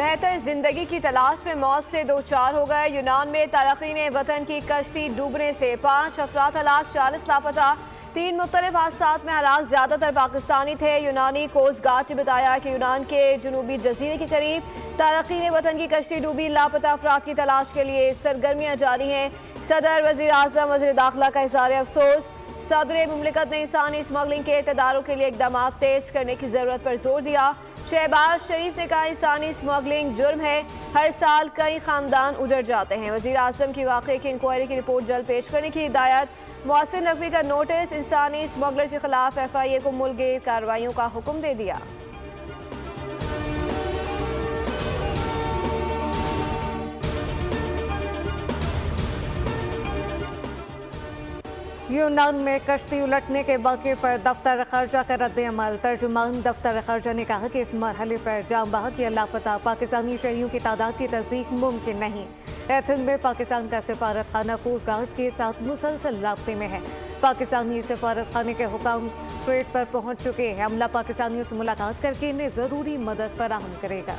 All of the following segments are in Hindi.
बेहतर जिंदगी की तलाश में मौत से दो चार हो गए। यूनान में तारकीन वतन की कश्ती डूबने से 5 अफराद हलाक, 40 लापता। 3 मुख्तलिफ हादसात में हलाक ज्यादातर पाकिस्तानी थे। यूनानी कोस्ट गार्ड ने बताया कि यूनान के जनूबी जजीरे के करीब तारकीन वतन की कश्ती डूबी। लापता अफराद की तलाश के लिए सरगर्मियां जारी हैं। सदर, वजीर आजम, वजीर दाखिला का इज़हार अफसोस। सदर मुमलिकत ने इंसानी स्मगलिंग के इक़्तिदारों के लिए इक़दाम तेज करने की जरूरत पर जोर दिया। शहबाज शरीफ ने कहा इंसानी स्मगलिंग जुर्म है, हर साल कई खानदान उजड़ जाते हैं। वजीर आजम की वाक़े की इंक्वायरी की रिपोर्ट जल्द पेश करने की हिदायत। मोहसिन नकवी का नोटिस, इंसानी स्मगलर के खिलाफ FIA को मुल्कगीर कार्रवाइयों का हुक्म दे दिया। यूनान में कश्ती उलटने के वाक़े पर दफ्तर खर्जा का रद्द-ए-अमल। तर्जुमान दफ्तर खर्जा ने कहा कि इस मरहले पर जाम बहक या लापता पाकिस्तानी शहरियों की तादाद की तस्दीक मुमकिन नहीं। एथेंस में पाकिस्तान का सफारत खाना कोस्ट गार्ड के साथ मुसलसल राब्ते में है। पाकिस्तानी सफारत खाने के हुकाम क्रेट पर पहुंच चुके हैं। अमला पाकिस्तानियों से मुलाकात करके इन्हें ज़रूरी मदद फराहम करेगा।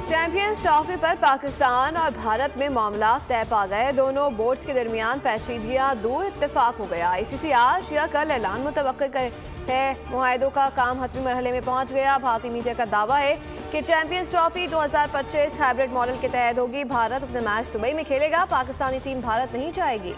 चैंपियंस ट्रॉफी पर पाकिस्तान और भारत में मामला तय पा गए। दोनों बोर्ड्स के दरमियान पेचीदगियां दूर इत्तेफाक हो गया। ICC आज या कल ऐलान मुतवक्किल है। मुआहदों का काम हतमी मरहले में पहुंच गया। भारतीय मीडिया का दावा है कि चैंपियंस ट्रॉफी 2025 हाइब्रिड मॉडल के तहत होगी। भारत अपने मैच दुबई में खेलेगा। पाकिस्तानी टीम भारत नहीं जाएगी।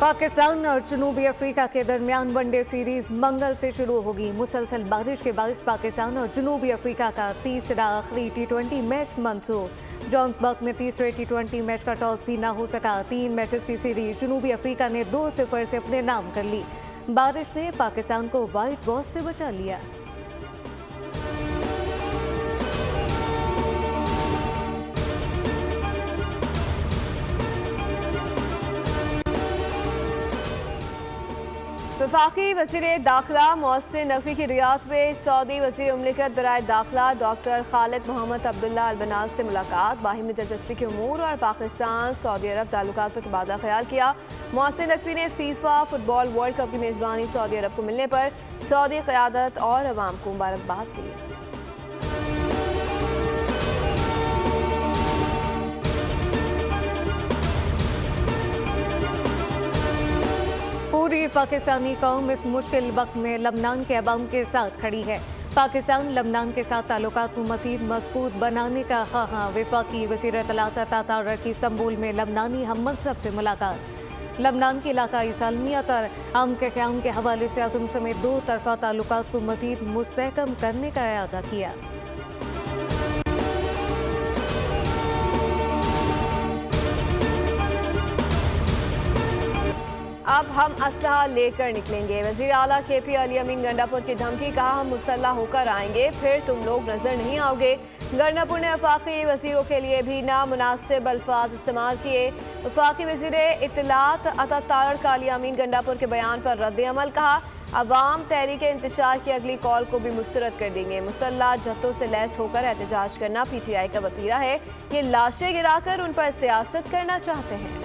पाकिस्तान और जनूबी अफ्रीका के दरमियान वनडे सीरीज मंगल से शुरू होगी। मुसलसल बारिश के बायस पाकिस्तान और जनूबी अफ्रीका का तीसरा आखिरी T20 मैच मंसूख। जोहान्सबर्ग में तीसरे T20 मैच का टॉस भी ना हो सका। 3 मैचेस की सीरीज जनूबी अफ्रीका ने 2-0 से अपने नाम कर ली। बारिश ने पाकिस्तान को वाइट वॉश से बचा लिया। वफाकी वज़ीर दाखिला मोहसिन नकवी की रियासत में सऊदी वज़ीर मुमलिकत बराए दाखिला डॉक्टर खालिद मोहम्मद अब्दुल्ला अल बनाल से मुलाकात। बाहिमी दिलचस्पी के उमूर और पाकिस्तान सऊदी अरब ताल्लुकात पर तबादला ख्याल किया। मोहसिन नकवी ने फीफा फुटबॉल वर्ल्ड कप की मेज़बानी सऊदी अरब को मिलने पर सऊदी क़यादत और अवाम को मुबारकबाद दी। पूरी पाकिस्तानी कौम इस मुश्किल वक्त में लबनान के अवाम के साथ खड़ी है। पाकिस्तान लबनान के साथ ताल्लुकात को मज़ीद मजबूत बनाने का ख्वाहां। वफाकी वज़ीर इत्तलात अता तारक की इस्तांबुल में लबनानी हम मनसब से मुलाकात। लबनान की इलाकाई सालमियत और अमन के क़याम के हवाले से आज़म समेत 2 तरफ़ा ताल्लुकात को मज़ीद मुस्तहकम करने का इरादा किया। अब हम असलहा लेकर निकलेंगे। वज़ीर आला KP अली अमीन गंडापुर की धमकी, कहा हम मुसल्लह होकर आएंगे फिर तुम लोग नजर नहीं आओगे। गंडापुर ने वफाकी वज़ीरों के लिए भी नामुनासिब अल्फाज इस्तेमाल किए। वफाकी वज़ीर इत्तलात अता तारक अली अमीन गंडापुर के बयान पर रद्द-ए-अमल, कहा अवाम तहरीक इंतशार की अगली कॉल को भी मुस्तरद कर देंगे। मुसल्लह जत्थों से लैस होकर एहतजाज करना PTI का वतीरा है। ये लाशें गिराकर उन पर सियासत करना चाहते हैं।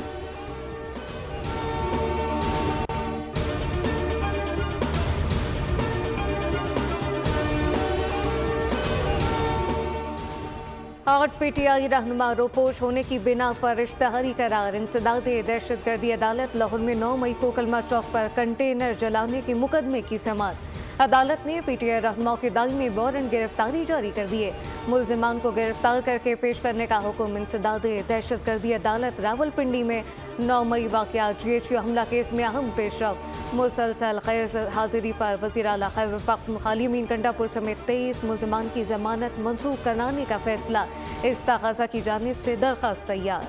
और PTI रहनुमा रोपोश होने की बिना पर इश्तहारी करार। इंसदाद दहशतगर्दी अदालत लाहौर में 9 मई को कलमा चौक पर कंटेनर जलाने के मुकदमे की समाअत। अदालत ने PTI रहनुमाओं के दायमी वारंट गिरफ्तारी जारी कर दिए। मुल्जिमान को गिरफ्तार करके पेश करने का हुक्म। इंसदाद दहशतगर्दी अदालत रावलपिंडी में 9 मई वाक़या GHQ हमला केस में अहम पेशरफ। मुसलसल गैर हाजिरी पर वज़ीर आला खैबर पख्तूनख्वा अली अमीन गंडापुर समेत 23 मुल्जिमान की जमानत मनसूख कराने का फैसला। इस तकाज़ा की जानिब से दरख्वास्त तैयार।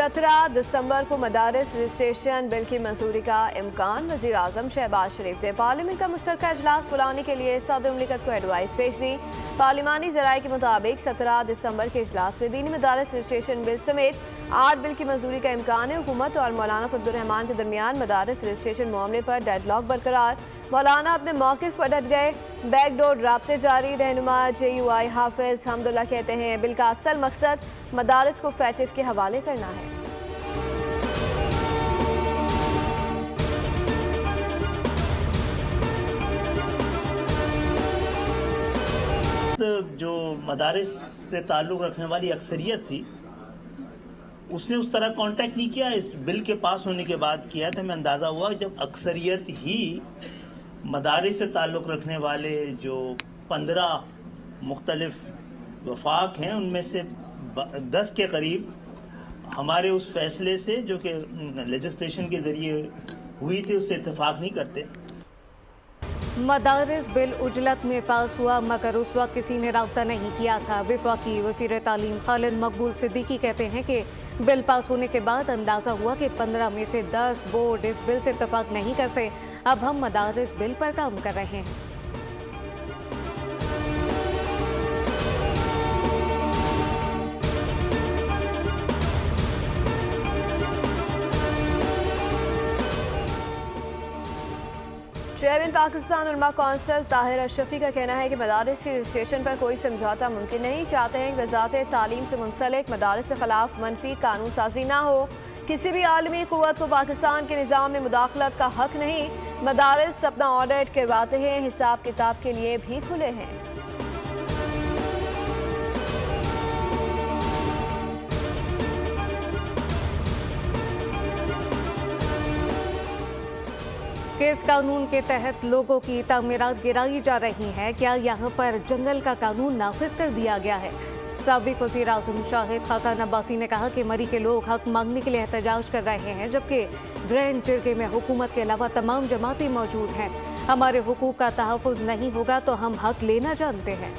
17 दिसंबर को मदारिस रजिस्ट्रेशन बिल की मंजूरी का इम्कान। वज़ीर आज़म शहबाज शरीफ ने पार्लियामेंट का मुश्तरका इजलास बुलाने के लिए सदर मुमलिकत को एडवाइस भेज दी। पार्लिमानी ज़राए के मुताबिक 17 दिसंबर के इजलास में दीनी मदारिस रजिस्ट्रेशन बिल समेत 8 बिल की मंजूरी का इम्कान है। हुकूमत और मौलाना फजलुर्रहमान के दरमियान मदारिस रजिस्ट्रेशन मामले पर डेडलॉक बरकरार। मौलाना अपने मौक़िफ़ पर डट गए, बैकडोर राब्ते जारी। रहनुमा JUI हाफिज हमदुल्ला कहते हैं बिल का असल मकसद मदारिस को फैटिव के हवाले करना है। जो मदारिस से ताल्लुक़ रखने वाली अक्सरियत थी उसने उस तरह कांटेक्ट नहीं किया। इस बिल के पास होने के बाद किया तो हमें अंदाज़ा हुआ कि जब अक्सरियत ही मदारिस से ताल्लुक़ रखने वाले जो 15 मुख्तलिफ वफाक हैं उनमें से 10 के करीब हमारे उस फैसले से जो कि लेजिस्लेशन के ज़रिए हुई थी उससे इत्तेफाक नहीं करते। मदारिस बिल उजलत में पास हुआ मगर उस वक्त किसी ने रब्ता नहीं किया था। वफाकी वज़ीर तालीम खालिद मकबूल सिद्दीकी कहते हैं कि बिल पास होने के बाद अंदाज़ा हुआ कि 15 में से 10 बोर्ड इस बिल से इत्तफाक नहीं करते। अब हम मदारिस बिल पर काम कर रहे हैं। चेयरमैन पाकिस्तान उलमा कौंसिल ताहिर अशरफी का कहना है कि मदारिस की रजिस्ट्रेशन पर कोई समझौता मुमकिन नहीं। चाहते हैं कि वज़ारत तालीम से मुंसलिक मदारिस के खिलाफ मनफी कानून साजी ना हो। किसी भी आलमी क़ुव्वत को पाकिस्तान के निज़ाम में मुदाखलत का हक नहीं। मदारिस अपना ऑडिट करवाते हैं, हिसाब किताब के लिए भी खुले हैं। किस कानून के तहत लोगों की तामीरात गिराई जा रही हैं? क्या यहाँ पर जंगल का कानून नाफिज कर दिया गया है? साबिक वज़ीर आज़म शाहिद खाकान अब्बासी ने कहा कि मरी के लोग हक मांगने के लिए एहतजाज कर रहे हैं, जबकि ग्रैंड जिरगे में हुकूमत के अलावा तमाम जमातें मौजूद हैं। हमारे हुकूक का तहफ़्फ़ुज़ नहीं होगा तो हम हक लेना जानते हैं।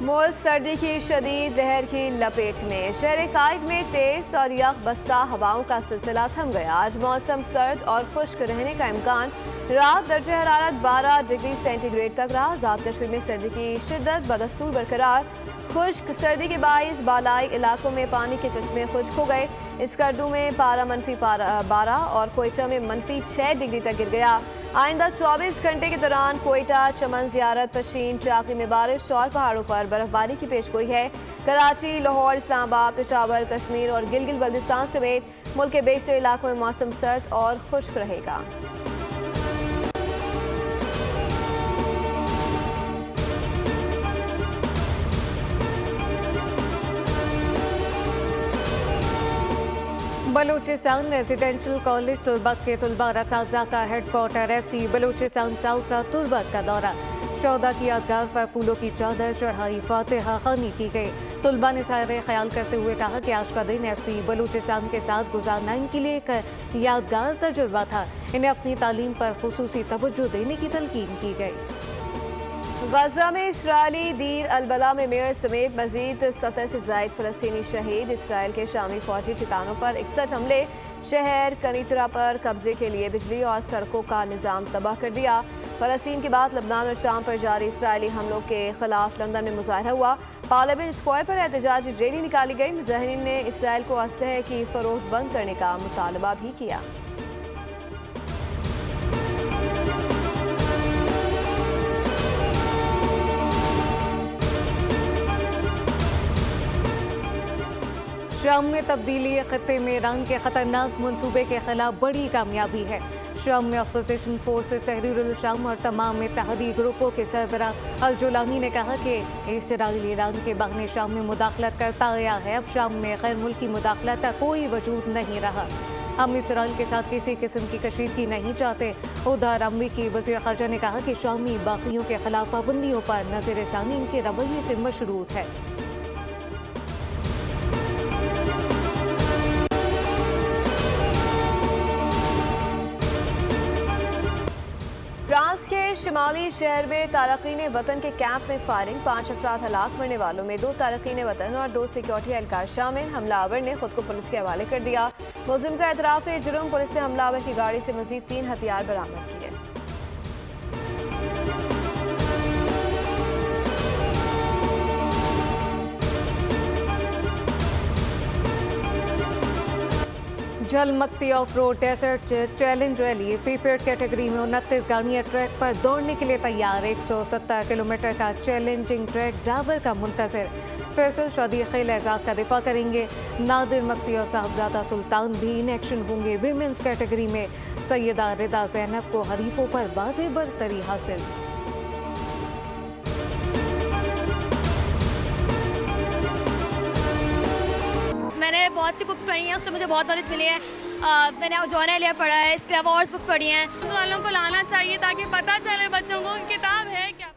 मुल्क सर्दी की शदीद लहर की लपेट में। शहर कायद में तेज और यख बस्ता हवाओं का सिलसिला थम गया। आज मौसम सर्द और खुश्क रहने का इम्कान। रात दर्जा हरारत 12 डिग्री सेंटीग्रेड तक रहा। ज़ात कश्मीर में सर्दी की शिद्दत बदस्तूर बरकरार। खुश्क सर्दी के बाइस बालाई इलाकों में पानी के चश्मे खुश्क हो गए। स्कर्दू में पारा -12 और कोयटा में -6 डिग्री तक गिर गया। आइंदा 24 घंटे के दौरान कोयटा, चमन, ज़ियारत, पशीन, चाकी में बारिश और पहाड़ों पर बर्फबारी की पेशगोई है। कराची, लाहौर, इस्लामाबाद, पेशावर, कश्मीर और गिलगित बल्तिस्तान समेत मुल्क के बेशतर इलाकों में मौसम सर्द और खुश्क रहेगा। बलूचिस्तान रेजिडेंशियल कॉलेज तुर्बत के तुलबा रसाज़ा का हेडक्वार्टर FC बलूचिस्तान साउथ का तुर्बत का दौरा। शौदा की यादगार पर फूलों की चादर चढ़ाई, फातिहा खानी की गई। तुलबा ने सारे ख्याल करते हुए कहा कि आज का दिन FC बलूचिस्तान के साथ गुजारना इनके लिए एक यादगार तजुर्बा था। इन्हें अपनी तालीम पर खुसूसी तवज्जो देने की तलकीन की गई। गजा में इसराइली दीर अलबला में मेयर समेत मजीद 70 से जायद फ़लस्तीनी शहीद। इसराइल के शामी फौजी ठिकानों पर 61 हमले। शहर कनीतरा पर कब्जे के लिए बिजली और सड़कों का निज़ाम तबाह कर दिया। फ़लस्तीन के बाद लबनान और शाम पर जारी इसराइली हमलों के खिलाफ लंदन में मुजाहरा हुआ। पार्लियामेंट स्क्वायर पर एहतजाजी रैली निकाली गई। मुजाहिरीन ने इसराइल को असलहे की फरोख्त बंद करने का मुतालबा भी किया। शाम में तब्दीली खत्ते में ईरान के खतरनाक मंसूबे के खिलाफ बड़ी कामयाबी है। शाम में अपोजिशन फोर्सेस, तहरीरुल शाम और तमाम इत्तेहादी ग्रुपों के सरबरा अल जुलानी ने कहा कि इसराइल ईरान के बहाने शाम में मुदाखलत करता गया है। अब शाम में गैर मुल्की मुदाखलत का कोई वजूद नहीं रहा। हम इसराइल के साथ किसी किस्म की कशीदगी नहीं चाहते। उधर अमरीकी वज़ीर ख़ारजा ने कहा कि शामी बागियों के खिलाफ पाबंदियों पर नज़रसानी इनके रवैये से मशरूत है। फ्रांस के शिमाली शहर में तारकीन वतन के कैंप में फायरिंग, 5 अफराद हलाक, मरने वालों में 2 तारकीन वतन और 2 सिक्योरिटी एहलकार शामिल। हमलावर ने खुद को पुलिस के हवाले कर दिया। मुलजिम का एतराफ है जुर्म। पुलिस ने हमलावर की गाड़ी से मजीद 3 हथियार बरामद किए। जलमक्सी off road desert challenge rally prepaid category में 29 गाड़ियां ट्रैक पर दौड़ने के लिए तैयार। 170 किलोमीटर का चैलेंजिंग ट्रैक ड्राइवर का मुंतजर। फैसल शदीक़ एजाज का दिफा करेंगे। नादिर मक्सी और साहबजादा सुल्तान भी इन एक्शन होंगे। विमेंस कैटेगरी में सैयदा रिदा ज़ैनब को हरीफों पर बाज़े बरतरी हासिल। मैंने बहुत सी बुक पढ़ी हैं, उससे मुझे बहुत नॉलेज मिली है। मैंने जॉन एलिया पढ़ा है, इसके अलावा और बुक पढ़ी हैं। उस वालों को लाना चाहिए ताकि पता चले बच्चों को कि किताब है क्या।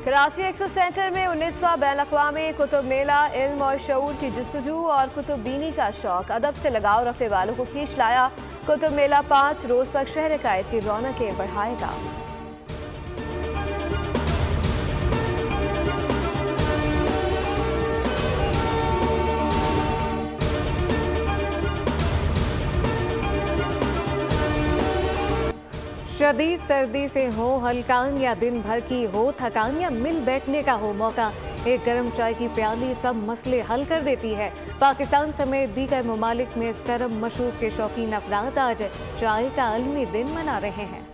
कराची एक्सपो सेंटर में 19वां बैनुल-अक़वामी कुतुब मेला इल्म और शऊर की जस्तजू और कुतुब बीनी का शौक, अदब से लगाव रखने वालों को खींच लाया। कुतुब मेला 5 रोज तक शहर कायद की रौनकें बढ़ाएगा। शदीद सर्दी से हो हल्कान या दिन भर की हो थकान या मिल बैठने का हो मौका, एक गर्म चाय की प्याली सब मसले हल कर देती है। पाकिस्तान समेत दीगर ममालिक में इस गर्म मशरूब के शौकीन अफराद आज चाय का आलमी दिन मना रहे हैं।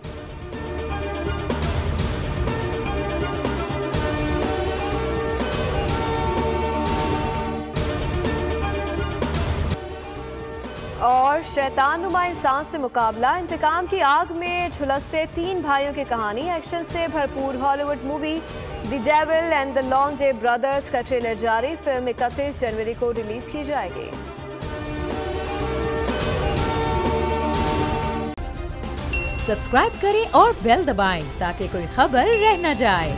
और शैतान नुमा इंसान से मुकाबला, इंतकाम की आग में झुलसते 3 भाइयों की कहानी। एक्शन से भरपूर Hollywood movie the devil and the long day brothers का ट्रेलर जारी। फिल्म 31 जनवरी को रिलीज की जाएगी। सब्सक्राइब करें और बेल दबाएं ताकि कोई खबर रह न जाए।